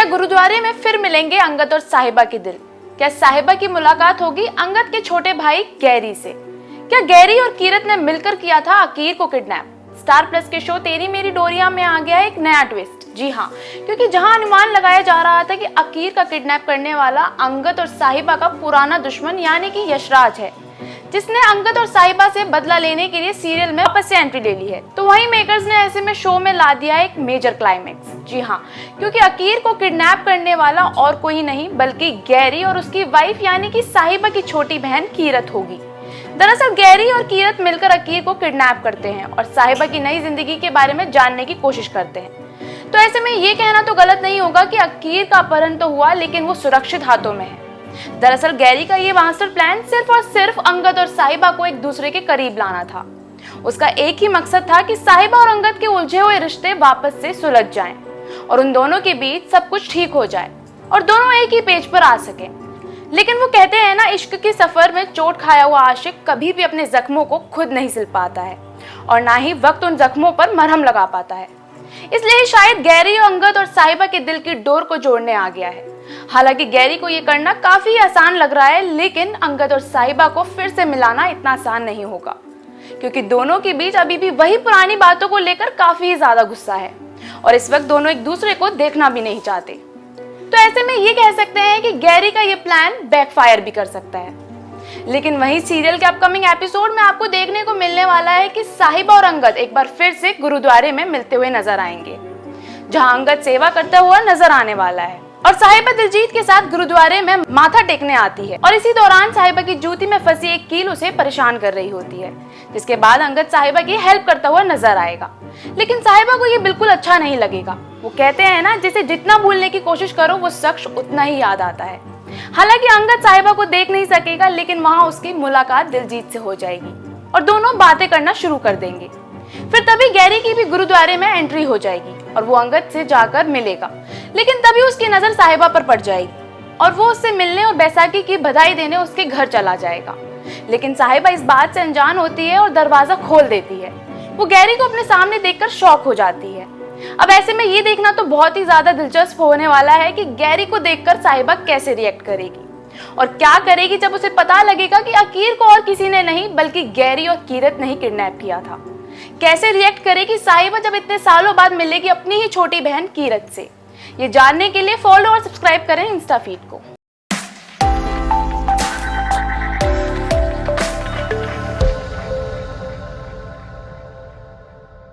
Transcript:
गुरुद्वारे में फिर मिलेंगे अंगद और साहिबा के दिल? क्या साहिबा की मुलाकात होगी अंगद के छोटे भाई गैरी से? क्या गैरी और कीरत ने मिलकर किया था अकीर को किडनैप? स्टार प्लस के शो तेरी मेरी डोरिया में आ गया एक नया ट्विस्ट। जी हाँ, क्योंकि जहां अनुमान लगाया जा रहा था कि अकीर का किडनैप करने वाला अंगद और साहिबा का पुराना दुश्मन यानी कि यशराज है, जिसने अंगद और साहिबा से बदला लेने के लिए सीरियल में वापस से एंट्री ले ली है, तो वहीं मेकर्स ने ऐसे में शो में ला दिया एक मेजर क्लाइमेक्स। जी हाँ, क्योंकि अकीर को किडनैप करने वाला और कोई नहीं बल्कि गैरी और उसकी वाइफ यानी कि साहिबा की छोटी बहन कीरत होगी। दरअसल गैरी और कीरत मिलकर अकीर को किडनैप करते हैं और साहिबा की नई जिंदगी के बारे में जानने की कोशिश करते हैं। तो ऐसे में ये कहना तो गलत नहीं होगा कि अकीर का अपहरण तो हुआ लेकिन वो सुरक्षित हाथों में है। दरअसल गैरी का ये मास्टर प्लान सिर्फ और सिर्फ अंगद और साहिबा को एक दूसरे के करीब लाना था। उसका एक ही मकसद था कि साहिबा और अंगद के उलझे हुए रिश्ते वापस से सुलझ जाएं और उन दोनों के बीच सब कुछ ठीक हो जाए और दोनों एक ही पेज पर आ सके। लेकिन वो कहते हैं ना, इश्क के सफर में चोट खाया हुआ आशिक कभी भी अपने जख्मों को खुद नहीं सिल पाता है और ना ही वक्त उन जख्मों पर मरहम लगा पाता है। इसलिए शायद गैरी और अंगद और साहिबा के दिल की डोर को जोड़ने आ गया है। हालांकि गैरी को ये करना काफी आसान लग रहा है, लेकिन अंगद और साहिबा को फिर से मिलाना इतना आसान नहीं होगा, क्योंकि दोनों के बीच अभी भी वही पुरानी बातों को लेकर काफी ज्यादा गुस्सा है और इस वक्त दोनों एक दूसरे को देखना भी नहीं चाहते। तो ऐसे में ये कह सकते हैं कि गैरी का ये प्लान बैकफायर भी कर सकता है। लेकिन वहीं सीरियल के अपकमिंग एपिसोड में आपको देखने को मिलने वाला है कि साहिबा और अंगद एक बार फिर से गुरुद्वारे में मिलते हुए नजर आएंगे, जहां अंगद सेवा करता हुआ नजर आने वाला है और साहिबा दिलजीत के साथ गुरुद्वारे में माथा टेकने आती है और इसी दौरान साहिबा की जूती में फंसी एक कील उसे परेशान कर रही होती है, जिसके बाद अंगद साहिबा की हेल्प करता हुआ नजर आएगा। लेकिन साहिबा को ये बिल्कुल अच्छा नहीं लगेगा। वो कहते हैं ना, जिसे जितना भूलने की कोशिश करो वो शख्स उतना ही याद आता है। हालांकि अंगद साहिबा को देख नहीं सकेगा, लेकिन वहां उसकी मुलाकात दिलजीत से हो जाएगी और दोनों बातें करना शुरू कर देंगे। फिर तभी गैरी की भी गुरुद्वारे में एंट्री हो जाएगी और वो अंगद से जाकर मिलेगा, लेकिन तभी उसकी नजर साहिबा पर पड़ जाएगी और वो उससे मिलने और बैसाखी की बधाई देने उसके घर चला जाएगा। लेकिन साहिबा इस बात से अनजान होती है और दरवाजा खोल देती है। वो गैरी को अपने सामने देखकर शॉक हो जाती है। अब ऐसे में ये देखना तो बहुत ही ज्यादा दिलचस्प होने वाला है कि गैरी को देखकर साहिबा कैसे रिएक्ट करेगी और क्या करेगी जब उसे पता लगेगा कि अकीर को और किसी ने नहीं बल्कि गैरी और कीरत ने ही किडनैप किया था। कैसे रिएक्ट करेगी साहिबा जब इतने सालों बाद मिलेगी अपनी ही छोटी बहन कीरत से? ये जानने के लिए फॉलो और सब्सक्राइब करें इंस्टा फीड को।